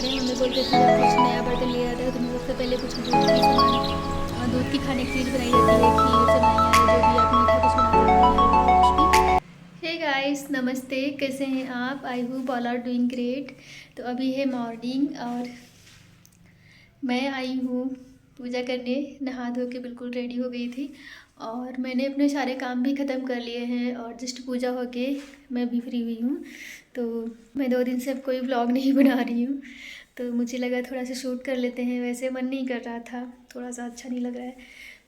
थे। मम्मी बोलते थे जब कुछ नया बर्तन ले आता है तो सबसे पहले कुछ दूध की सामान, दूध की खाने की चीज़ बनाई जाती है, खीर सेवइयाँ या जो भी आप मीठा कुछ बनाते हैं, हलवा कुछ भी। हे गाइस, नमस्ते, कैसे हैं आप? I hope all are doing great. तो अभी है मॉर्निंग और मैं आई हूँ पूजा करने, नहा धो के बिल्कुल रेडी हो गई थी और मैंने अपने सारे काम भी ख़त्म कर लिए हैं और जस्ट पूजा हो के मैं भी फ्री हुई हूँ। तो मैं 2 दिन से अब कोई व्लॉग नहीं बना रही हूँ, तो मुझे लगा थोड़ा सा शूट कर लेते हैं। वैसे मन नहीं कर रहा था, थोड़ा सा अच्छा नहीं लग रहा है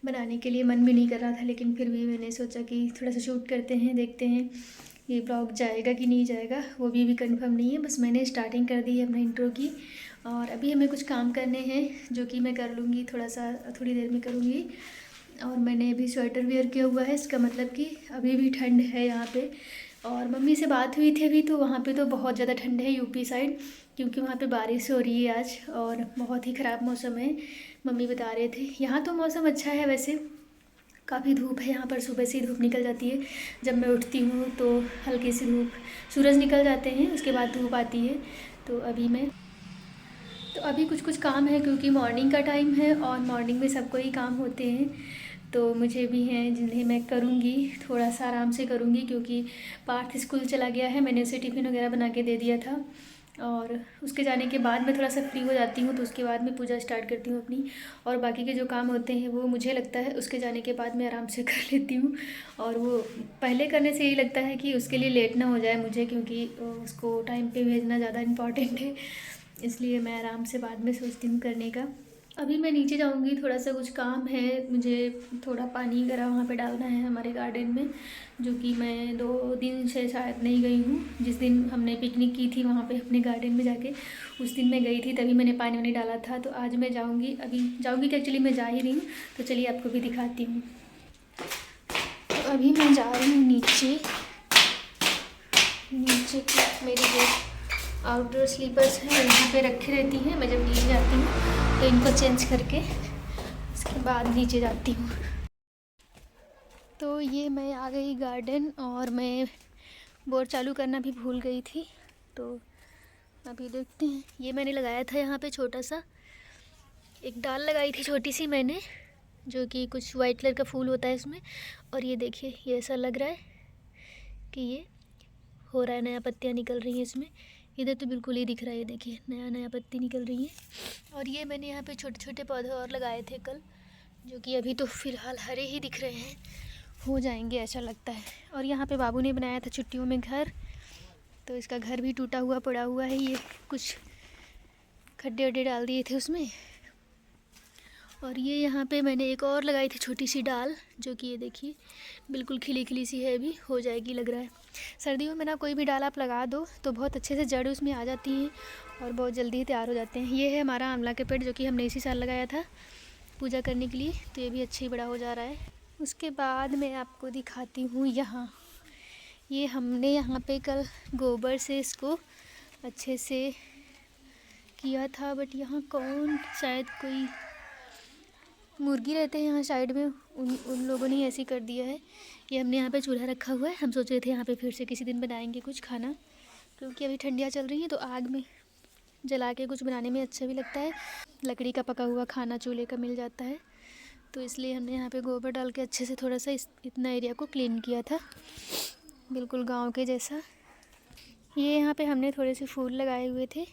बनाने के लिए, मन भी नहीं कर रहा था, लेकिन फिर भी मैंने सोचा कि थोड़ा सा शूट करते हैं, देखते हैं ये ब्लॉग जाएगा कि नहीं जाएगा, वो भी कंफर्म नहीं है। बस मैंने स्टार्टिंग कर दी है अपना इंट्रो की और अभी हमें कुछ काम करने हैं जो कि मैं कर लूँगी, थोड़ी देर में करूँगी। और मैंने अभी स्वेटर वेयर किया हुआ है, इसका मतलब कि अभी भी ठंड है यहाँ पे। और मम्मी से बात हुई थी अभी, तो वहाँ पे तो बहुत ज़्यादा ठंड है यूपी साइड, क्योंकि वहाँ पे बारिश हो रही है आज और बहुत ही ख़राब मौसम है, मम्मी बता रहे थे। यहाँ तो मौसम अच्छा है वैसे, काफ़ी धूप है यहाँ पर, सुबह से ही धूप निकल जाती है। जब मैं उठती हूँ तो हल्की सी धूप, सूरज निकल जाते हैं, उसके बाद धूप आती है। तो अभी कुछ कुछ काम है क्योंकि मॉर्निंग का टाइम है और मॉर्निंग में सबको ही काम होते हैं, तो मुझे भी हैं जिन्हें मैं करूँगी, थोड़ा सा आराम से करूँगी क्योंकि पार्थ स्कूल चला गया है। मैंने उसे टिफ़िन वगैरह बना के दे दिया था और उसके जाने के बाद मैं थोड़ा सा फ्री हो जाती हूँ, तो उसके बाद मैं पूजा स्टार्ट करती हूँ अपनी। और बाकी के जो काम होते हैं वो मुझे लगता है उसके जाने के बाद मैं आराम से कर लेती हूँ। और वो पहले करने से यही लगता है कि उसके लिए लेट ना हो जाए मुझे, क्योंकि उसको टाइम पे भेजना ज़्यादा इम्पॉर्टेंट है, इसलिए मैं आराम से बाद में सोचती हूँ करने का। अभी मैं नीचे जाऊँगी, थोड़ा सा कुछ काम है मुझे, थोड़ा पानी वगैरह वहाँ पे डालना है हमारे गार्डन में, जो कि मैं 2 दिन से शायद नहीं गई हूँ। जिस दिन हमने पिकनिक की थी वहाँ पे अपने गार्डन में जाके, उस दिन मैं गई थी, तभी मैंने पानी वानी डाला था। तो आज मैं जाऊँगी, अभी जाऊँगी कि एक्चुअली मैं जा ही रही हूँ, तो चलिए आपको भी दिखाती हूँ। तो अभी मैं जा रही हूँ नीचे मेरी जो आउटडोर स्लीपर्स हैं यहाँ पे रखी रहती हैं, मैं जब नीचे जाती हूँ तो इनको चेंज करके उसके बाद नीचे जाती हूँ। तो ये मैं आ गई गार्डन और मैं बोर चालू करना भी भूल गई थी, तो अभी देखते हैं। ये मैंने लगाया था यहाँ पे छोटा सा, एक डाल लगाई थी छोटी सी मैंने, जो कि कुछ वाइट कलर का फूल होता है इसमें। और ये देखिए, ये ऐसा लग रहा है कि ये हो रहा है, नया पत्तियाँ निकल रही हैं इसमें। इधर तो बिल्कुल ही दिख रहा है, ये देखिए नया नया पत्ती निकल रही है। और ये मैंने यहाँ पे छोटे छोटे पौधे और लगाए थे कल, जो कि अभी तो फ़िलहाल हरे ही दिख रहे हैं, हो जाएंगे ऐसा लगता है। और यहाँ पे बाबू ने बनाया था छुट्टियों में घर, तो इसका घर भी टूटा हुआ पड़ा हुआ है, ये कुछ खड्डे वड्डे डाल दिए थे उसमें। और ये यहाँ पे मैंने एक और लगाई थी छोटी सी डाल, जो कि ये देखिए बिल्कुल खिली खिली सी है, अभी हो जाएगी लग रहा है। सर्दियों में ना कोई भी डाल आप लगा दो तो बहुत अच्छे से जड़ उसमें आ जाती हैं और बहुत जल्दी ही तैयार हो जाते हैं। ये है हमारा आंवला का पेड़, जो कि हमने इसी साल लगाया था पूजा करने के लिए, तो ये भी अच्छे ही बड़ा हो जा रहा है। उसके बाद मैं आपको दिखाती हूँ यहाँ, ये हमने यहाँ पे कल गोबर से इसको अच्छे से किया था, बट यहाँ कौन, शायद कोई मुर्गी रहते हैं यहाँ साइड में, उन लोगों ने ऐसे कर दिया है। ये हमने यहाँ पे चूल्हा रखा हुआ है, हम सोच रहे थे यहाँ पे फिर से किसी दिन बनाएंगे कुछ खाना, क्योंकि अभी ठंडियाँ चल रही हैं तो आग में जला के कुछ बनाने में अच्छा भी लगता है, लकड़ी का पका हुआ खाना चूल्हे का मिल जाता है। तो इसलिए हमने यहाँ पे गोबर डाल के अच्छे से थोड़ा सा इतना एरिया को क्लीन किया था, बिल्कुल गाँव के जैसा। ये यहाँ पे हमने थोड़े से फूल लगाए हुए थे,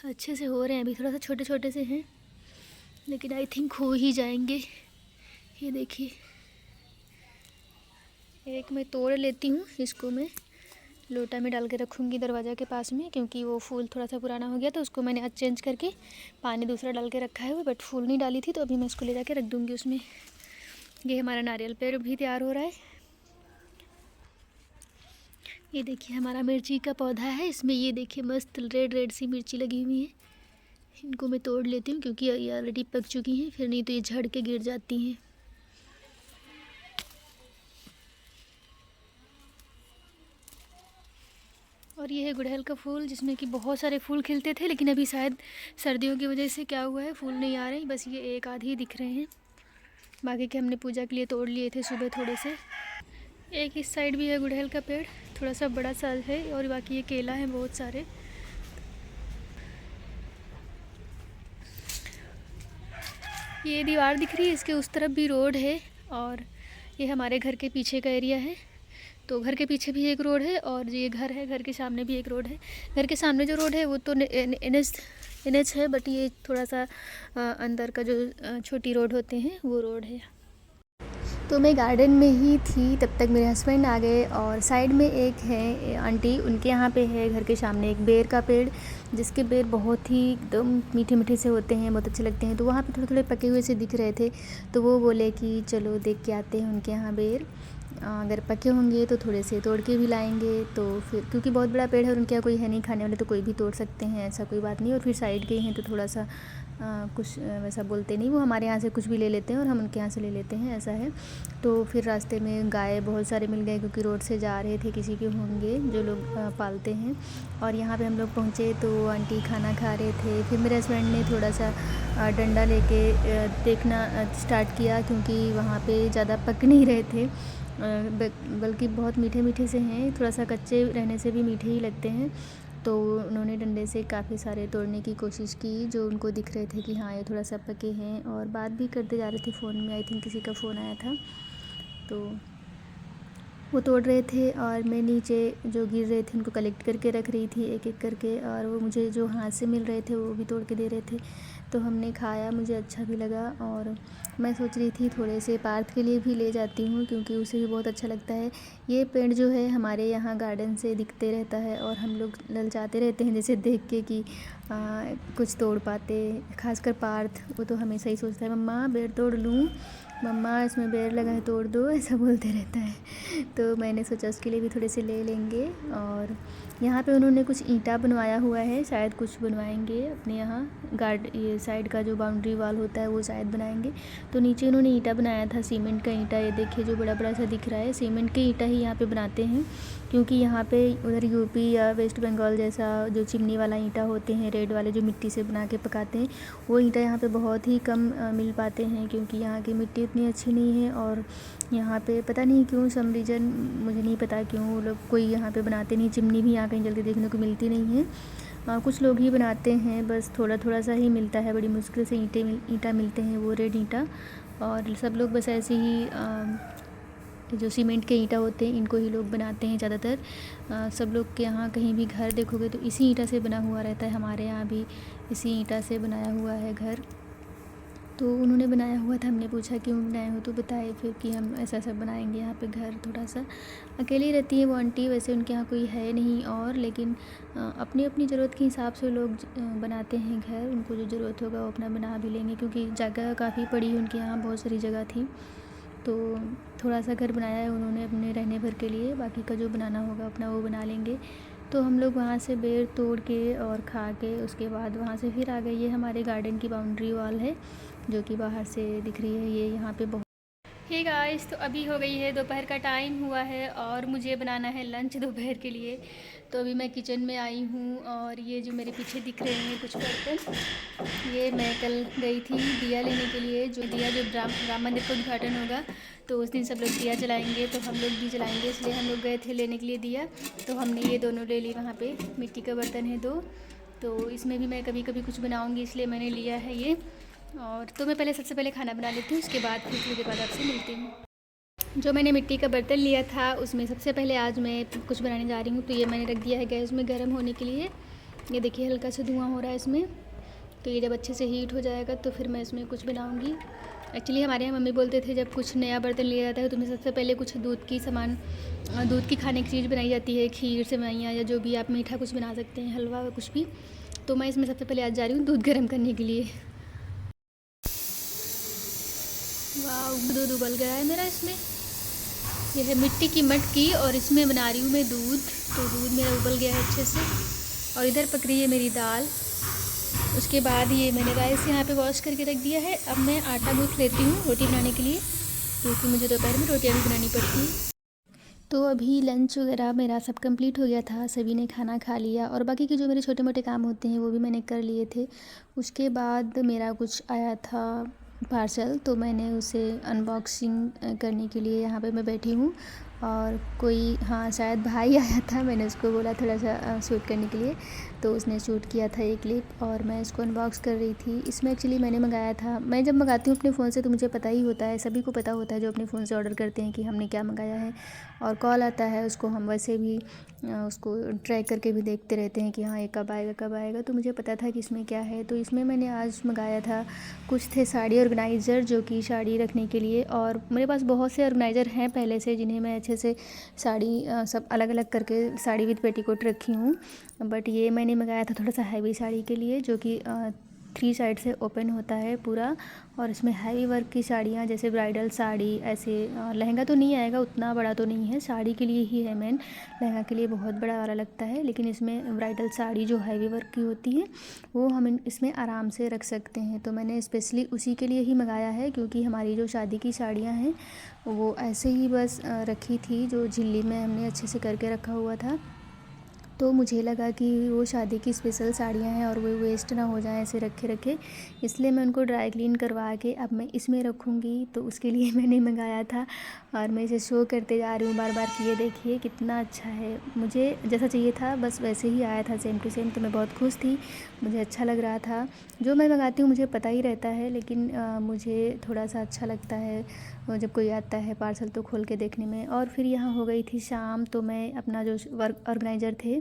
अच्छे से हो रहे हैं, अभी थोड़ा सा छोटे छोटे से हैं, लेकिन आई थिंक हो ही जाएंगे। ये देखिए, एक मैं तोड़ लेती हूँ, इसको मैं लोटा में डाल के रखूँगी दरवाज़ा के पास में, क्योंकि वो फूल थोड़ा सा पुराना हो गया तो उसको मैंने आज चेंज करके पानी दूसरा डाल के रखा है, बट फूल नहीं डाली थी, तो अभी मैं इसको ले जाके रख दूँगी उसमें। ये हमारा नारियल पेड़ भी तैयार हो रहा है। ये देखिए हमारा मिर्ची का पौधा है, इसमें ये देखिए मस्त रेड रेड सी मिर्ची लगी हुई है। इनको मैं तोड़ लेती हूँ क्योंकि ये ऑलरेडी पक चुकी हैं, फिर नहीं तो ये झड़ के गिर जाती हैं। और ये है गुड़हल का फूल, जिसमें कि बहुत सारे फूल खिलते थे, लेकिन अभी शायद सर्दियों की वजह से क्या हुआ है, फूल नहीं आ रहे, बस ये एक आधे ही दिख रहे हैं। बाकी के हमने पूजा के लिए तोड़ लिए थे सुबह थोड़े से। एक इस साइड भी है गुड़हल का पेड़, थोड़ा सा बड़ा सा है, और बाकी ये केला है बहुत सारे। ये दीवार दिख रही है, इसके उस तरफ भी रोड है और ये हमारे घर के पीछे का एरिया है। तो घर के पीछे भी एक रोड है और ये घर है, घर के सामने भी एक रोड है। घर के सामने जो रोड है वो तो NH है, बट ये थोड़ा सा अंदर का जो छोटी रोड होते हैं वो रोड है। तो मैं गार्डन में ही थी, तब तक मेरे हस्बैंड आ गए और साइड में एक है आंटी, उनके यहाँ पे है घर के सामने एक बेर का पेड़, जिसके बेर बहुत ही एकदम मीठे मीठे से होते हैं, बहुत अच्छे लगते हैं। तो वहाँ पे थोड़े थोड़े पके हुए से दिख रहे थे, तो वो बोले कि चलो देख के आते हैं उनके यहाँ बेर, अगर पके होंगे तो थोड़े से तोड़ के भी लाएंगे। तो फिर क्योंकि बहुत बड़ा पेड़ है और उनके यहाँ कोई है नहीं खाने वाले, तो कोई भी तोड़ सकते हैं, ऐसा कोई बात नहीं। और फिर साइड के हैं तो थोड़ा सा कुछ वैसा बोलते नहीं, वो हमारे यहाँ से कुछ भी ले लेते हैं और हम उनके यहाँ से ले लेते हैं, ऐसा है। तो फिर रास्ते में गाय बहुत सारे मिल गए, क्योंकि रोड से जा रहे थे, किसी के होंगे जो लोग पालते हैं। और यहाँ पे हम लोग पहुँचे तो आंटी खाना खा रहे थे। फिर मेरे हस्बैंड ने थोड़ा सा डंडा लेके देखना स्टार्ट किया, क्योंकि वहाँ पे ज़्यादा पक नहीं रहे थे, बल्कि बहुत मीठे मीठे से हैं, थोड़ा सा कच्चे रहने से भी मीठे ही लगते हैं। तो उन्होंने डंडे से काफ़ी सारे तोड़ने की कोशिश की, जो उनको दिख रहे थे कि हाँ ये थोड़ा सा पके हैं, और बात भी करते जा रहे थे फ़ोन में। आई थिंक किसी का फ़ोन आया था, तो वो तोड़ रहे थे और मैं नीचे जो गिर रहे थे उनको कलेक्ट करके रख रही थी एक एक करके, और वो मुझे जो हाथ से मिल रहे थे वो भी तोड़ के दे रहे थे। तो हमने खाया, मुझे अच्छा भी लगा, और मैं सोच रही थी थोड़े से पार्थ के लिए भी ले जाती हूँ, क्योंकि उसे भी बहुत अच्छा लगता है। ये पेड़ जो है हमारे यहाँ गार्डन से दिखते रहता है और हम लोग ललचाते रहते हैं जैसे देख के कि कुछ तोड़ पाते। खासकर पार्थ, वो तो हमेशा ही सोचता है मम्मा पेड़ तोड़ लूँ, मम्मा इसमें बेर लगा है तोड़ दो, ऐसा बोलते रहता है। तो मैंने सोचा उसके लिए भी थोड़े से ले लेंगे। और यहाँ पे उन्होंने कुछ ईंटा बनवाया हुआ है, शायद कुछ बनवाएंगे अपने यहाँ ये साइड का जो बाउंड्री वॉल होता है वो शायद बनाएंगे। तो नीचे उन्होंने ईंटा बनाया था, सीमेंट का ईंटा, ये देखिए जो बड़ा बड़ा सा दिख रहा है, सीमेंट के ईंटा ही यहाँ पे बनाते हैं, क्योंकि यहाँ पे उधर यूपी या वेस्ट बंगाल जैसा जो चिमनी वाला ईंटा होते हैं, रेड वाले जो मिट्टी से बना के पकाते हैं, वो ईंटा यहाँ पे बहुत ही कम मिल पाते हैं, क्योंकि यहाँ की मिट्टी इतनी अच्छी नहीं है। और यहाँ पे पता नहीं क्यों, सम रीज़न मुझे नहीं पता क्यों वो लोग कोई यहाँ पे बनाते नहीं, चिमनी भी यहाँ कहीं जल्दी देखने को मिलती नहीं है। कुछ लोग ही बनाते हैं, बस थोड़ा थोड़ा सा ही मिलता है, बड़ी मुश्किल से ईंटा मिलते हैं, वो रेड ईंटा। और सब लोग बस ऐसे ही जो सीमेंट के ईंटा होते हैं इनको ही लोग बनाते हैं ज़्यादातर। सब लोग के यहाँ कहीं भी घर देखोगे तो इसी ईंटा से बना हुआ रहता है, हमारे यहाँ भी इसी ईंटा से बनाया हुआ है घर। तो उन्होंने बनाया हुआ था, हमने पूछा क्यों बनाए हो, तो बताए फिर कि हम ऐसा ऐसा बनाएंगे यहाँ पे घर। थोड़ा सा अकेली रहती है वो आंटी, वैसे उनके यहाँ कोई है नहीं, और लेकिन अपनी अपनी ज़रूरत के हिसाब से लोग बनाते हैं घर, उनको जो ज़रूरत होगा वो अपना बना भी लेंगे, क्योंकि जगह काफ़ी पड़ी है उनके यहाँ, बहुत सारी जगह थी। तो थोड़ा सा घर बनाया है उन्होंने अपने रहने भर के लिए, बाकी का जो बनाना होगा अपना वो बना लेंगे। तो हम लोग वहाँ से बेर तोड़ के और खा के उसके बाद वहाँ से फिर आ गए। ये हमारे गार्डन की बाउंड्री वॉल है जो कि बाहर से दिख रही है, ये यहाँ पे बहुत। हे गाइस, तो अभी हो गई है दोपहर का टाइम हुआ है और मुझे बनाना है लंच दोपहर के लिए। तो अभी मैं किचन में आई हूँ, और ये जो मेरे पीछे दिख रहे हैं कुछ बर्तन, ये मैं कल गई थी दिया लेने के लिए, जो राम मंदिर का उद्घाटन होगा तो उस दिन सब लोग दिया जलाएंगे, तो हम लोग भी जलाएंगे, इसलिए हम लोग गए थे लेने के लिए दिया। तो हमने ये दोनों ले ली, वहाँ पे मिट्टी का बर्तन है 2, तो इसमें भी मैं कभी कभी कुछ बनाऊँगी, इसलिए मैंने लिया है ये। और तो मैं पहले सबसे पहले खाना बना लेती हूँ, उसके बाद फिर थोड़ी देर बाद आपसे मिलती हूँ। जो मैंने मिट्टी का बर्तन लिया था उसमें सबसे पहले आज मैं कुछ बनाने जा रही हूँ। तो ये मैंने रख दिया है गैस में गर्म होने के लिए, ये देखिए हल्का सा धुआं हो रहा है इसमें। तो ये जब अच्छे से हीट हो जाएगा तो फिर मैं इसमें कुछ बनाऊँगी। एक्चुअली हमारे यहाँ मम्मी बोलते थे जब कुछ नया बर्तन लिया जाता है तो उसमें सबसे पहले कुछ दूध की खाने की चीज़ बनाई जाती है, खीर सेवइयाँ या जो भी आप मीठा कुछ बना सकते हैं, हलवा कुछ भी। तो मैं इसमें सबसे पहले आज जा रही हूँ दूध गर्म करने के लिए। वाह, दूध उबल गया है मेरा इसमें। यह है मिट्टी की मटकी और इसमें बना रही हूँ मैं दूध। तो दूध मेरा उबल गया है अच्छे से, और इधर पक रही है मेरी दाल। उसके बाद ये मैंने राइस यहाँ पे वॉश करके रख दिया है। अब मैं आटा गूँथ लेती हूँ रोटी बनाने के लिए, क्योंकि मुझे दोपहर में रोटियाँ भी बनानी पड़ती है। तो अभी लंच वगैरह मेरा सब कंप्लीट हो गया था, सभी ने खाना खा लिया, और बाकी के जो मेरे छोटे मोटे काम होते हैं वो भी मैंने कर लिए थे। उसके बाद मेरा कुछ आया था पार्सल, तो मैंने उसे अनबॉक्सिंग करने के लिए यहाँ पे मैं बैठी हूँ। और कोई शायद भाई आया था, मैंने उसको बोला थोड़ा सा शूट करने के लिए। तो उसने शूट किया था ये क्लिप और मैं इसको अनबॉक्स कर रही थी। इसमें एक्चुअली मैंने मंगाया था, मैं जब मंगाती हूँ अपने फ़ोन से तो मुझे पता ही होता है, सभी को पता होता है जो अपने फ़ोन से ऑर्डर करते हैं कि हमने क्या मंगाया है, और कॉल आता है उसको हम वैसे भी उसको ट्रैक करके भी देखते रहते हैं कि हाँ ये कब आएगा कब आएगा। तो मुझे पता था कि इसमें क्या है, तो इसमें मैंने आज मंगाया था कुछ थे साड़ी ऑर्गेनाइज़र, जो कि साड़ी रखने के लिए। और मेरे पास बहुत से ऑर्गेनाइज़र हैं पहले से, जिन्हें मैं अच्छे से साड़ी सब अलग अलग करके साड़ी विद पेटीकोट रखी हूँ। बट ये मैंने मंगाया था थोड़ा सा हैवी साड़ी के लिए, जो कि 3 साइड से ओपन होता है पूरा, और इसमें हैवी वर्क की साड़ियाँ जैसे ब्राइडल साड़ी, ऐसे लहंगा तो नहीं आएगा, उतना बड़ा तो नहीं है, साड़ी के लिए ही है मेन, लहंगा के लिए बहुत बड़ा वाला लगता है। लेकिन इसमें ब्राइडल साड़ी जो हैवी वर्क की होती है वो हम इसमें आराम से रख सकते हैं। तो मैंने स्पेशली उसी के लिए ही मंगाया है, क्योंकि हमारी जो शादी की साड़ियाँ हैं वो ऐसे ही बस रखी थी, जो झिल्ली में हमने अच्छे से करके रखा हुआ था। तो मुझे लगा कि वो शादी की स्पेशल साड़ियाँ हैं और वो वेस्ट ना हो जाएं ऐसे रखे रखे, इसलिए मैं उनको ड्राई क्लीन करवा के अब मैं इसमें रखूँगी। तो उसके लिए मैंने मंगाया था और मैं इसे शो करते जा रही हूँ बार बार कि ये देखिए कितना अच्छा है, मुझे जैसा चाहिए था बस वैसे ही आया था, सेम टू सेम। तो मैं बहुत खुश थी, मुझे अच्छा लग रहा था। जो मैं मंगाती हूँ मुझे पता ही रहता है, लेकिन मुझे थोड़ा सा अच्छा लगता है जब कोई आता है पार्सल तो खोल के देखने में। और फिर यहाँ हो गई थी शाम, तो मैं अपना जो वर्क ऑर्गेनाइज़र थे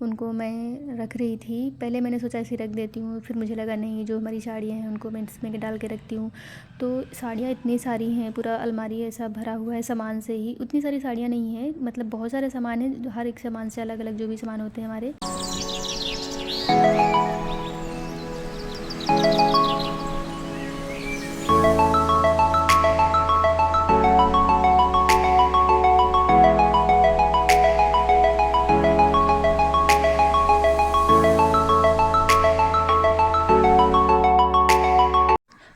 उनको मैं रख रही थी। पहले मैंने सोचा ऐसे रख देती हूँ, फिर मुझे लगा नहीं, जो हमारी साड़ियाँ हैं उनको मैं इसमें डाल के रखती हूँ। तो साड़ियाँ इतनी सारी हैं, पूरा अलमारी ऐसा भरा हुआ है सामान से ही। उतनी सारी साड़ियाँ नहीं हैं, मतलब बहुत सारे सामान हैं, जो हर एक सामान से अलग अलग जो भी सामान होते हैं हमारे।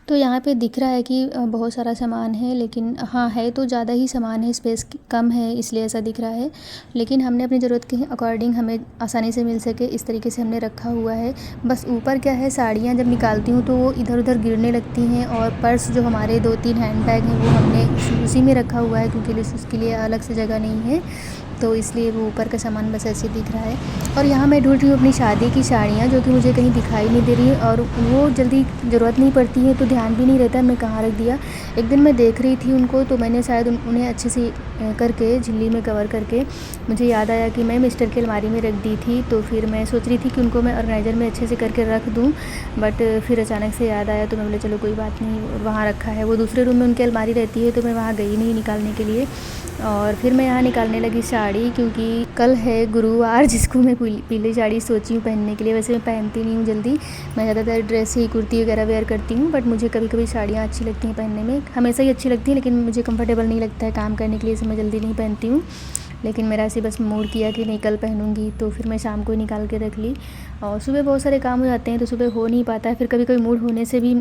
तो यहाँ पे दिख रहा है कि बहुत सारा सामान है, लेकिन हाँ है तो ज़्यादा ही सामान है, स्पेस कम है इसलिए ऐसा दिख रहा है। लेकिन हमने अपनी ज़रूरत के अकॉर्डिंग हमें आसानी से मिल सके इस तरीके से हमने रखा हुआ है। बस ऊपर क्या है, साड़ियाँ जब निकालती हूँ तो वो इधर उधर गिरने लगती हैं, और पर्स जो हमारे 2-3 हैंड बैग हैं वो हमने उसी में रखा हुआ है, क्योंकि उसके लिए अलग से जगह नहीं है, तो इसलिए वो ऊपर का सामान बस ऐसे दिख रहा है। और यहाँ मैं ढूंढ रही हूँ अपनी शादी की साड़ियाँ, जो कि मुझे कहीं दिखाई नहीं दे रही है, और वो जल्दी ज़रूरत नहीं पड़ती है तो ध्यान भी नहीं रहता मैं कहाँ रख दिया। एक दिन मैं देख रही थी उनको, तो मैंने शायद उन्हें अच्छे से करके झिल्ली में कवर करके मुझे याद आया कि मैं मिस्टर की अलमारी में रख दी थी। तो फिर मैं सोच रही थी कि उनको मैं ऑर्गेनाइज़र में अच्छे से करके रख दूँ, बट फिर अचानक से याद आया, तो मैं बोले चलो कोई बात नहीं, वहाँ रखा है। वो दूसरे रूम में उनकी अलमारी रहती है, तो मैं वहाँ गई नहीं निकालने के लिए। और फिर मैं यहाँ निकालने लगी साड़ी, क्योंकि कल है गुरुवार, जिसको मैं पीली साड़ी सोची हूँ पहनने के लिए। वैसे मैं पहनती नहीं हूँ जल्दी, मैं ज़्यादातर ड्रेस ही कुर्ती वगैरह वेयर करती हूँ, बट मुझे कभी कभी साड़ियाँ अच्छी लगती हैं पहनने में, हमेशा ही अच्छी लगती हैं, लेकिन मुझे कंफर्टेबल नहीं लगता है काम करने के लिए, इसलिए मैं जल्दी नहीं पहनती हूँ। लेकिन मेरा ऐसे बस मूड किया कि नहीं कल पहनूंगी, तो फिर मैं शाम को ही निकाल के रख ली। और सुबह बहुत सारे काम हो जाते हैं तो सुबह हो नहीं पाता है, फिर कभी कभी मूड होने से भी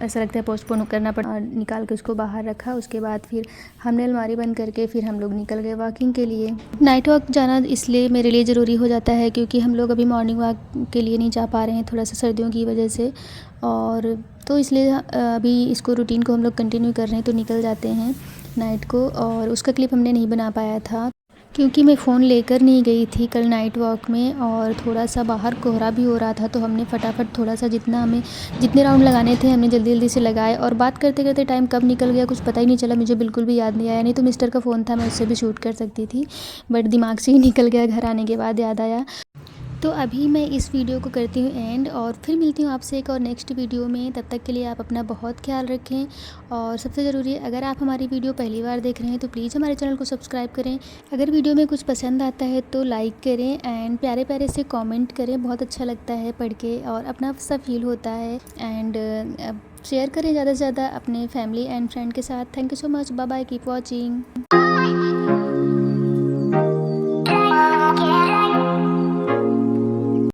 ऐसा लगता है पोस्टपोन करना पड़ा, निकाल के उसको बाहर रखा। उसके बाद फिर हमने अलमारी बंद करके फिर हम लोग निकल गए वॉकिंग के लिए। नाइट वॉक जाना इसलिए मेरे लिए ज़रूरी हो जाता है, क्योंकि हम लोग अभी मॉर्निंग वॉक के लिए नहीं जा पा रहे हैं, थोड़ा सा सर्दियों की वजह से, और तो इसलिए अभी इसको रूटीन को हम लोग कंटिन्यू कर रहे हैं, तो निकल जाते हैं नाइट को। और उसका क्लिप हमने नहीं बना पाया था क्योंकि मैं फ़ोन लेकर नहीं गई थी कल नाइट वॉक में, और थोड़ा सा बाहर कोहरा भी हो रहा था, तो हमने फटाफट थोड़ा सा जितने राउंड लगाने थे हमने जल्दी जल्दी से लगाए। और बात करते करते टाइम कब निकल गया कुछ पता ही नहीं चला, मुझे बिल्कुल भी याद नहीं आया। नहीं तो मिस्टर का फ़ोन था, मैं उससे भी शूट कर सकती थी, बट दिमाग से ही निकल गया, घर आने के बाद याद आया। तो अभी मैं इस वीडियो को करती हूँ एंड, और फिर मिलती हूँ आपसे एक और नेक्स्ट वीडियो में। तब तक के लिए आप अपना बहुत ख्याल रखें, और सबसे ज़रूरी है, अगर आप हमारी वीडियो पहली बार देख रहे हैं तो प्लीज़ हमारे चैनल को सब्सक्राइब करें। अगर वीडियो में कुछ पसंद आता है तो लाइक करें, एंड प्यारे प्यारे से कमेंट करें, बहुत अच्छा लगता है पढ़ के और अपना सा फील होता है। एंड शेयर करें ज़्यादा से ज़्यादा अपने फैमिली एंड फ्रेंड के साथ। Thank you so much, bye bye, keep watching.